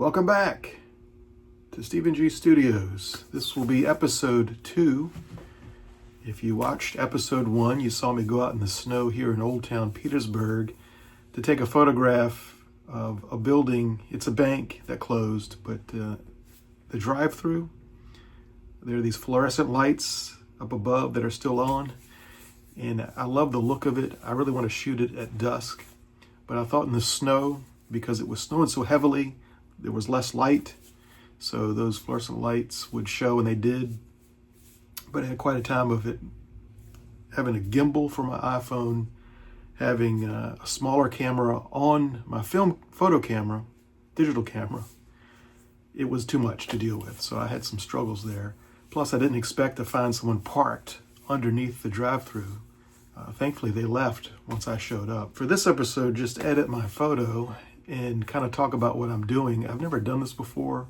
Welcome back to Stephen G Studios. This will be episode 2. If you watched episode 1, you saw me go out in the snow here in Old Towne Petersburg to take a photograph of a building. It's a bank that closed, but the drive-thru, there are these fluorescent lights up above that are still on, and I love the look of it. I really want to shoot it at dusk, but I thought in the snow, because it was snowing so heavily, there was less light, so those fluorescent lights would show, and they did. But I had quite a time of it, having a gimbal for my iPhone, having a smaller camera on my photo camera, digital camera. It was too much to deal with, so I had some struggles there. Plus, I didn't expect to find someone parked underneath the drive-thru. Thankfully, they left once I showed up. For this episode, just edit my photo and kind of talk about what I'm doing. I've never done this before,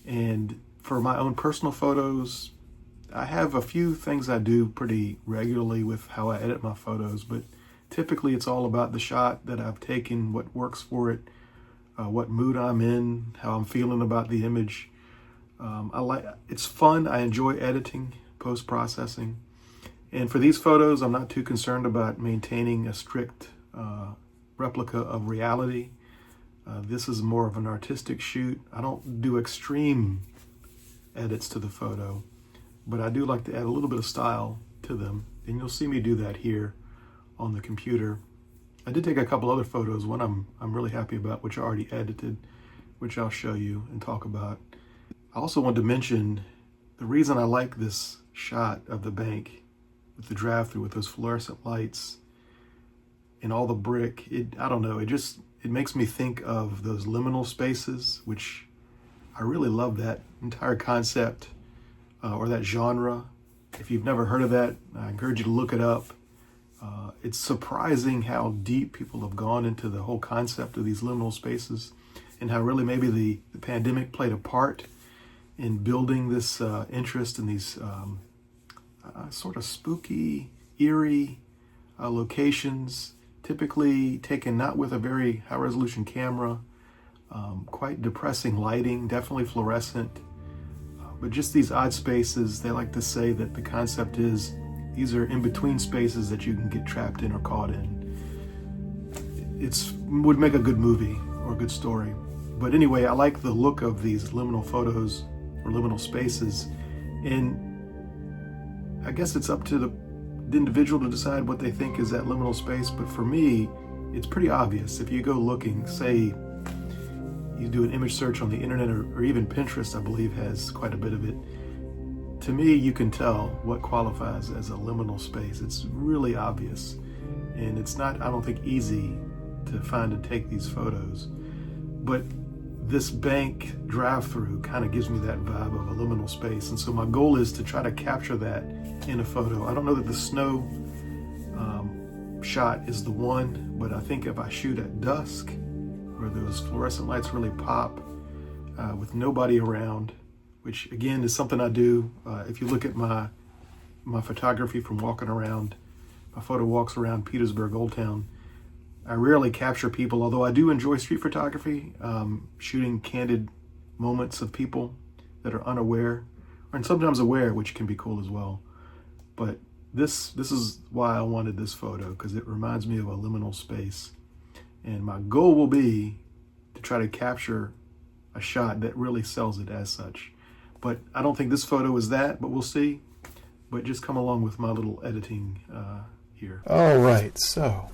and for my own personal photos, I have a few things I do pretty regularly with how I edit my photos, but typically it's all about the shot that I've taken, what works for it, what mood I'm in, how I'm feeling about the image. It's fun. I enjoy editing, post-processing. And for these photos, I'm not too concerned about maintaining a strict replica of reality. This is more of an artistic shoot. I don't do extreme edits to the photo, but I do like to add a little bit of style to them. And you'll see me do that here on the computer. I did take a couple other photos. One I'm really happy about, which I already edited, which I'll show you and talk about. I also wanted to mention the reason I like this shot of the bank with the drive-thru with those fluorescent lights and all the brick. I don't know, it makes me think of those liminal spaces, which I really love that entire concept or that genre. If you've never heard of that, I encourage you to look it up. It's surprising how deep people have gone into the whole concept of these liminal spaces, and how really maybe the pandemic played a part in building this interest in these sort of spooky, eerie locations, typically taken not with a very high resolution camera, quite depressing lighting, definitely fluorescent, but just these odd spaces. They like to say that the concept is these are in-between spaces that you can get trapped in or caught in. Would make a good movie or a good story. But anyway, I like the look of these liminal photos or liminal spaces, and I guess it's up to the individual to decide what they think is that liminal space, but for me, it's pretty obvious. If you go looking, say you do an image search on the internet or even Pinterest, I believe has quite a bit of it. To me, you can tell what qualifies as a liminal space. It's really obvious, and it's not, I don't think, easy to find and take these photos. But this bank drive-thru kind of gives me that vibe of a liminal space, and so my goal is to try to capture that in a photo. I don't know that the snow shot is the one, but I think if I shoot at dusk, where those fluorescent lights really pop, with nobody around, which again is something I do. If you look at my photography from walking around, my photo walks around Petersburg, Old Town, I rarely capture people, although I do enjoy street photography, shooting candid moments of people that are unaware, and sometimes aware, which can be cool as well. But this is why I wanted this photo, because it reminds me of a liminal space. And my goal will be to try to capture a shot that really sells it as such. But I don't think this photo is that, but we'll see. But just come along with my little editing here. All right, so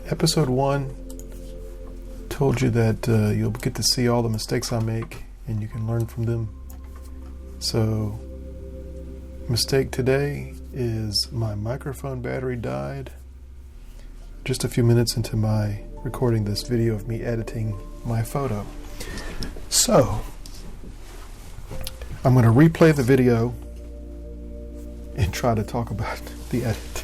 episode 1 told you that you'll get to see all the mistakes I make and you can learn from them. So mistake today is my microphone battery died just a few minutes into my recording this video of me editing my photo. So I'm going to replay the video and try to talk about the edit.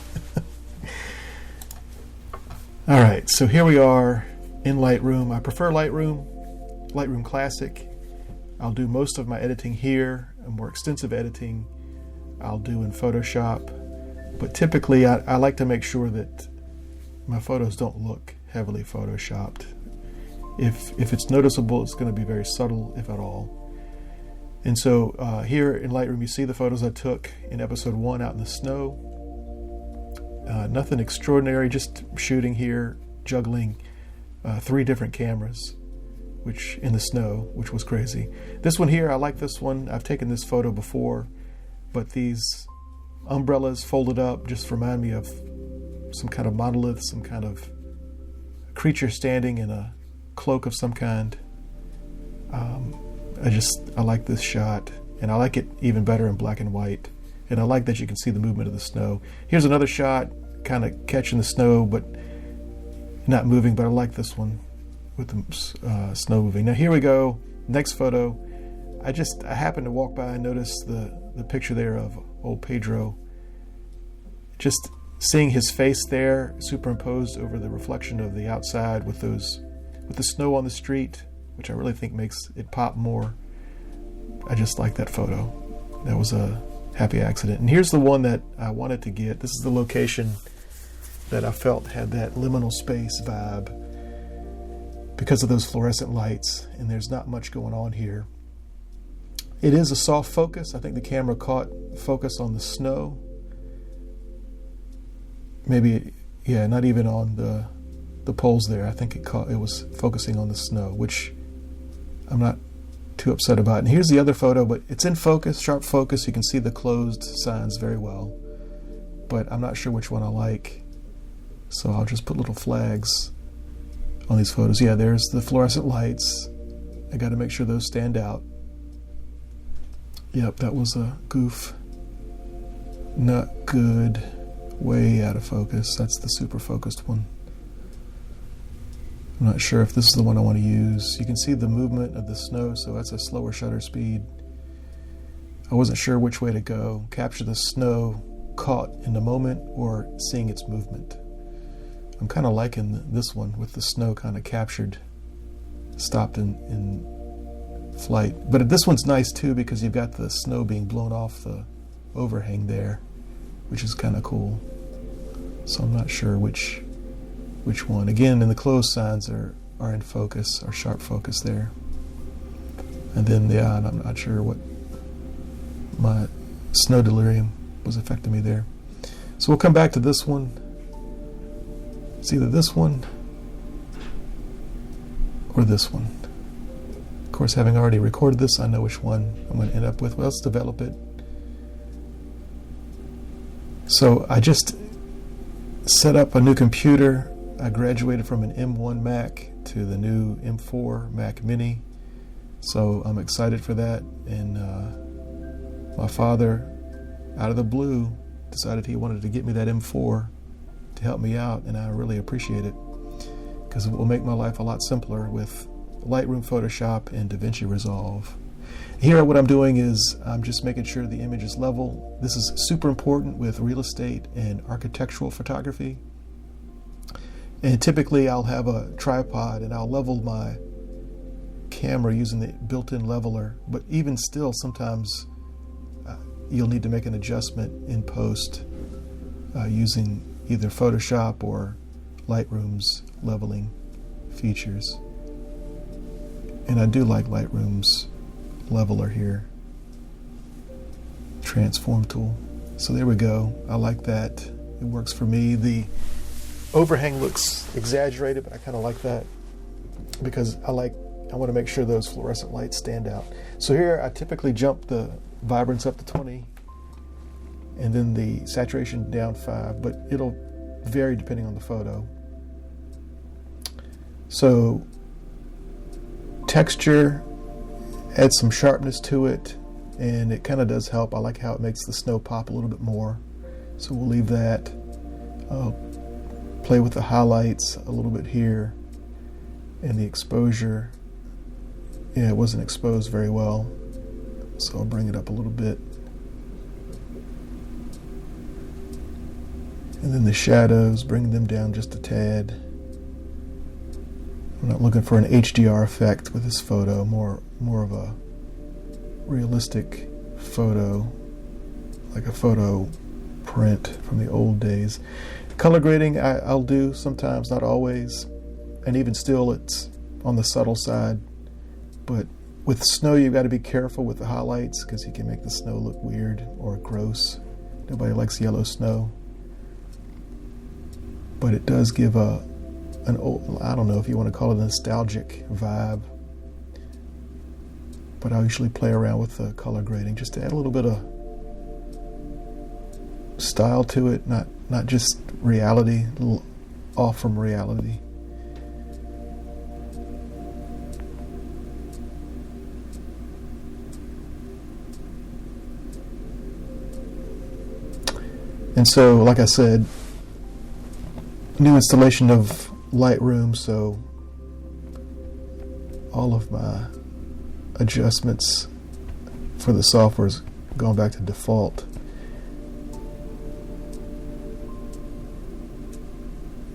All right, so here we are in Lightroom. I prefer Lightroom Classic. I'll do most of my editing here, and more extensive editing I'll do in Photoshop. But typically I like to make sure that my photos don't look heavily photoshopped. If it's noticeable, it's going to be very subtle, if at all. And so here in Lightroom, you see the photos I took in episode 1 out in the snow. Nothing extraordinary, just shooting here, juggling 3 different cameras, which in the snow, which was crazy. This one here, I like this one. I've taken this photo before, but these umbrellas folded up just remind me of some kind of monolith, some kind of creature standing in a cloak of some kind. I like this shot, and I like it even better in black and white. And I like that you can see the movement of the snow. Here's another shot, kind of catching the snow, but not moving, but I like this one with the snow moving. Now here we go, next photo. I happened to walk by and notice the picture there of old Pedro. Just seeing his face there superimposed over the reflection of the outside with the snow on the street, which I really think makes it pop more. I just like that photo. That was a happy accident. And here's the one that I wanted to get. This is the location that I felt had that liminal space vibe because of those fluorescent lights, and there's not much going on here. It is a soft focus. I think the camera caught focus on the snow. Maybe, yeah, not even on the poles there. I think it was focusing on the snow, which I'm not too upset about. And here's the other photo, but it's in focus, sharp focus. You can see the closed signs very well, but I'm not sure which one I like. So I'll just put little flags on these photos. Yeah, there's the fluorescent lights. I got to make sure those stand out. Yep, that was a goof. Not good. Way out of focus. That's the super focused one. I'm not sure if this is the one I want to use. You can see the movement of the snow, so that's a slower shutter speed. I wasn't sure which way to go. Capture the snow caught in the moment or seeing its movement. I'm kind of liking this one with the snow kind of captured, stopped in flight. But this one's nice too because you've got the snow being blown off the overhang there, which is kind of cool. So I'm not sure which one. Again, and the closed signs are in focus, are sharp focus there. And then, yeah, and I'm not sure what my snow delirium was affecting me there. So we'll come back to this one. It's either this one or this one. Of course, having already recorded this, I know which one I'm going to end up with. Well, let's develop it. So I just set up a new computer. I graduated from an M1 Mac to the new M4 Mac Mini. So I'm excited for that. And my father, out of the blue, decided he wanted to get me that M4 to help me out, and I really appreciate it because it will make my life a lot simpler with Lightroom, Photoshop, and DaVinci Resolve. Here what I'm doing is I'm just making sure the image is level. This is super important with real estate and architectural photography. And typically I'll have a tripod and I'll level my camera using the built-in leveler, but even still sometimes you'll need to make an adjustment in post using either Photoshop or Lightroom's leveling features. And I do like Lightroom's leveler here, transform tool. So there we go. I like that. It works for me. The overhang looks exaggerated, but I kind of like that because I want to make sure those fluorescent lights stand out. So here I typically jump the vibrance up to 20 and then the saturation down 5, but it'll vary depending on the photo. So texture, add some sharpness to it, and it kind of does help. I like how it makes the snow pop a little bit more, so we'll leave that. Play with the highlights a little bit here, and the exposure, yeah, it wasn't exposed very well, so I'll bring it up a little bit. And then the shadows, bring them down just a tad. I'm not looking for an HDR effect with this photo, more of a realistic photo, like a photo print from the old days. Color grading I'll do sometimes, not always, and even still it's on the subtle side. But with snow, you've got to be careful with the highlights because you can make the snow look weird or gross. Nobody likes yellow snow. But it does give an old, I don't know if you want to call it a nostalgic vibe. But I usually play around with the color grading just to add a little bit of style to it, not just reality, a little off from reality. And so, like I said, new installation of Lightroom, so all of my adjustments for the software is going back to default.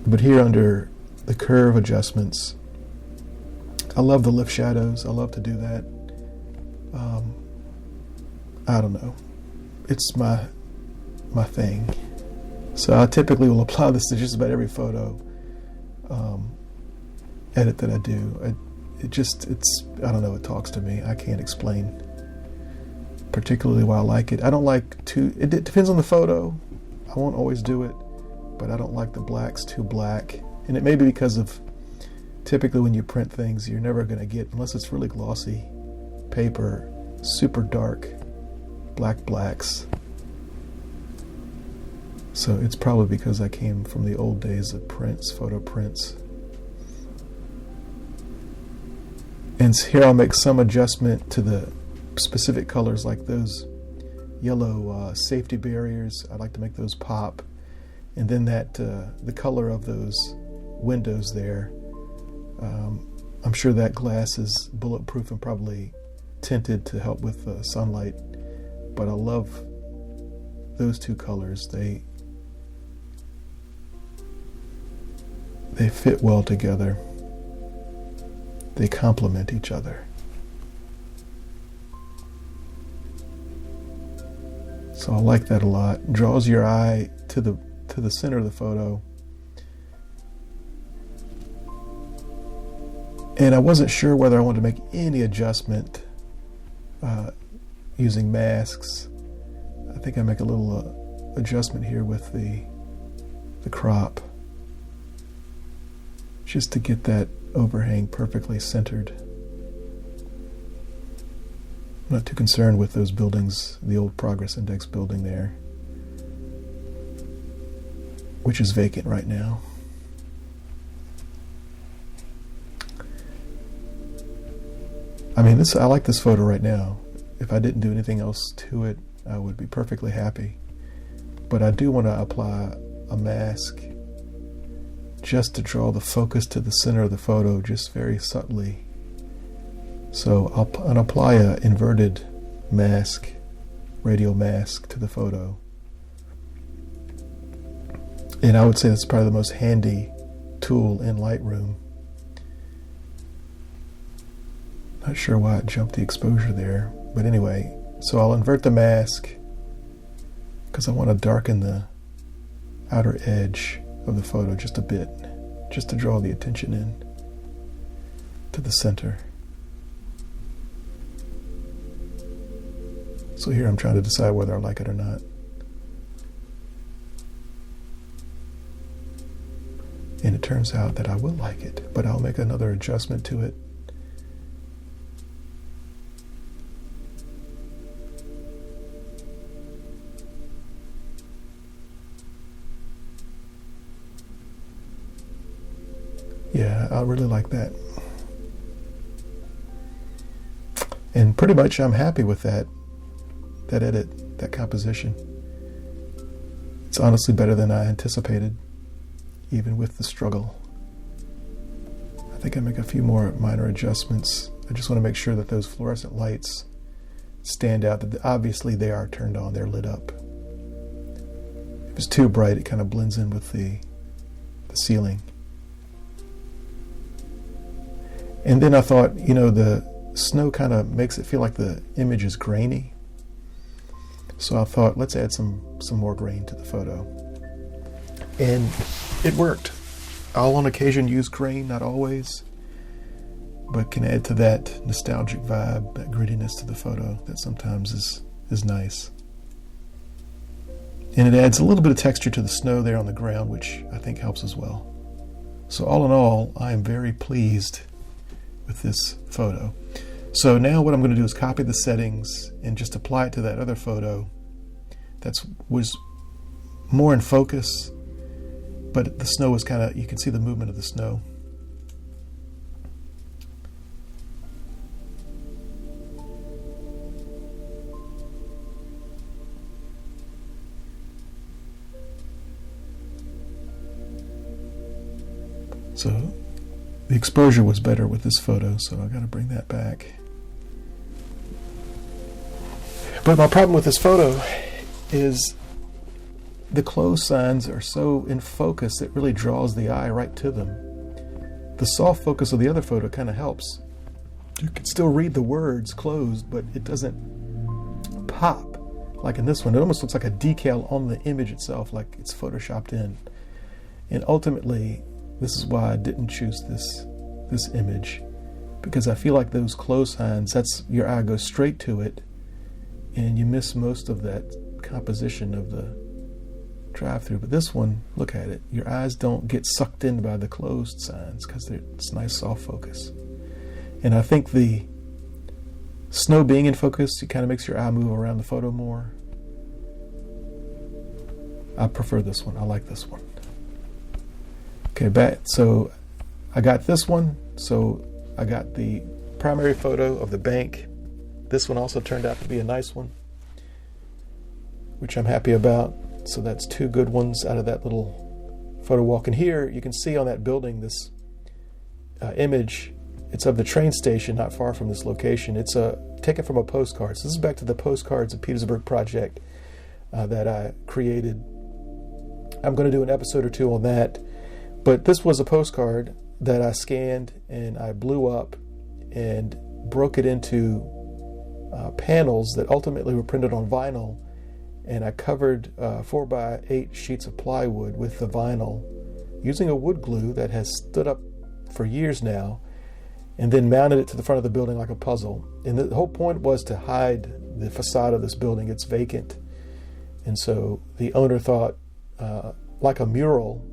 But here under the curve adjustments, I love the lift shadows. I love to do that. I don't know. It's my thing. So I typically will apply this to just about every photo edit that I do. I don't know, it talks to me. I can't explain particularly why I like it. I don't like it depends on the photo. I won't always do it, but I don't like the blacks too black. And it may be because of typically when you print things, you're never going to get, unless it's really glossy paper, super dark blacks. So it's probably because I came from the old days of prints, photo prints. And here I'll make some adjustment to the specific colors, like those yellow safety barriers. I like to make those pop. And then that the color of those windows there, I'm sure that glass is bulletproof and probably tinted to help with sunlight. But I love those two colors. They fit well together. They complement each other. So I like that a lot. Draws your eye to the center of the photo. And I wasn't sure whether I wanted to make any adjustment using masks. I think I make a little adjustment here with the crop, just to get that overhang perfectly centered. I'm not too concerned with those buildings, the old Progress Index building there, which is vacant right now. I mean, I like this photo right now. If I didn't do anything else to it, I would be perfectly happy. But I do want to apply a mask just to draw the focus to the center of the photo, just very subtly. So I'll apply an inverted mask, radial mask to the photo. And I would say that's probably the most handy tool in Lightroom. Not sure why it jumped the exposure there, but anyway, so I'll invert the mask because I want to darken the outer edge of the photo just a bit, just to draw the attention in to the center. So here I'm trying to decide whether I like it or not. And it turns out that I will like it, but I'll make another adjustment to it. Yeah, I really like that. And pretty much I'm happy with that edit, that composition. It's honestly better than I anticipated, even with the struggle. I think I make a few more minor adjustments. I just want to make sure that those fluorescent lights stand out. That obviously they are turned on, they're lit up. If it's too bright, it kind of blends in with the ceiling. And then I thought, the snow kind of makes it feel like the image is grainy. So I thought, let's add some more grain to the photo. And it worked. I'll on occasion use grain, not always. but can add to that nostalgic vibe, that grittiness to the photo that sometimes is nice. And it adds a little bit of texture to the snow there on the ground, which I think helps as well. So all in all, I am very pleased with this photo. So now what I'm going to do is copy the settings and just apply it to that other photo that was more in focus, but the snow was kind of, you can see the movement of the snow. So the exposure was better with this photo, so I got to bring that back. But my problem with this photo is the close signs are so in focus, it really draws the eye right to them. The soft focus of the other photo kind of helps. You can still read the words closed, but it doesn't pop like in this one. It almost looks like a decal on the image itself, like it's photoshopped in. And ultimately, this is why I didn't choose this image, because I feel like those close signs, that's your eye goes straight to it, and you miss most of that composition of the drive-through. But this one, look at it. Your eyes don't get sucked in by the closed signs because it's nice soft focus. And I think the snow being in focus, it kind of makes your eye move around the photo more. I prefer this one. I like this one. Okay, back. So I got this one. So I got the primary photo of the bank. This one also turned out to be a nice one, which I'm happy about. So that's two good ones out of that little photo walk. And here you can see on that building this image. It's of the train station not far from this location. It's taken from a postcard. So this is back to the Postcards of Petersburg project that I created. I'm going to do an episode or two on that. But this was a postcard that I scanned and I blew up and broke it into panels that ultimately were printed on vinyl. And I covered 4x8 sheets of plywood with the vinyl using a wood glue that has stood up for years now, and then mounted it to the front of the building like a puzzle. And the whole point was to hide the facade of this building. It's vacant. And so the owner thought, like a mural,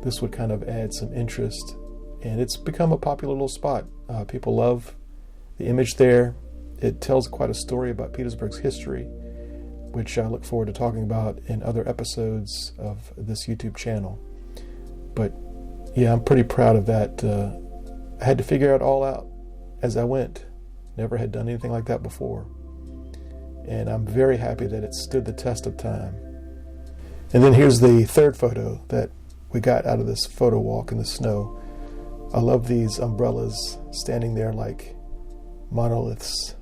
this would kind of add some interest. And it's become a popular little spot. People love the image there. It tells quite a story about Petersburg's history, which I look forward to talking about in other episodes of this YouTube channel. But yeah, I'm pretty proud of that. I had to figure it all out as I went. Never had done anything like that before. And I'm very happy that it stood the test of time. And then here's the third photo that we got out of this photo walk in the snow. I love these umbrellas standing there like monoliths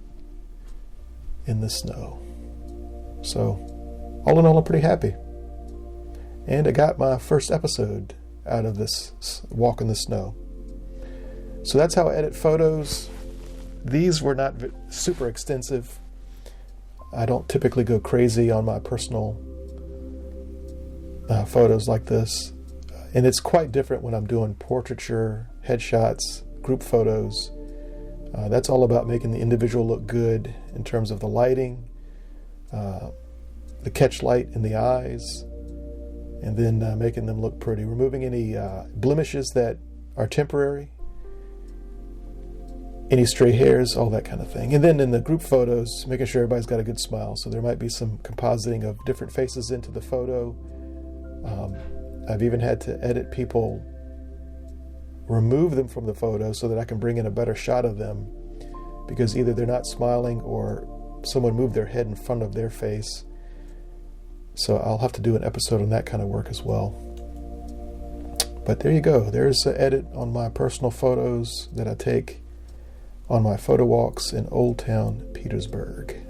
in the snow. So, all in all, I'm pretty happy. And I got my first episode out of this walk in the snow. So that's how I edit photos. These were not super extensive. I don't typically go crazy on my personal photos like this. And it's quite different when I'm doing portraiture, headshots, group photos. That's all about making the individual look good in terms of the lighting, the catch light in the eyes, and then making them look pretty. Removing any blemishes that are temporary, any stray hairs, all that kind of thing. And then in the group photos, making sure everybody's got a good smile. So there might be some compositing of different faces into the photo. I've even had to edit people, remove them from the photo so that I can bring in a better shot of them, because either they're not smiling or someone moved their head in front of their face. So I'll have to do an episode on that kind of work as well. But there you go. There's an edit on my personal photos that I take on my photo walks in Old Towne Petersburg.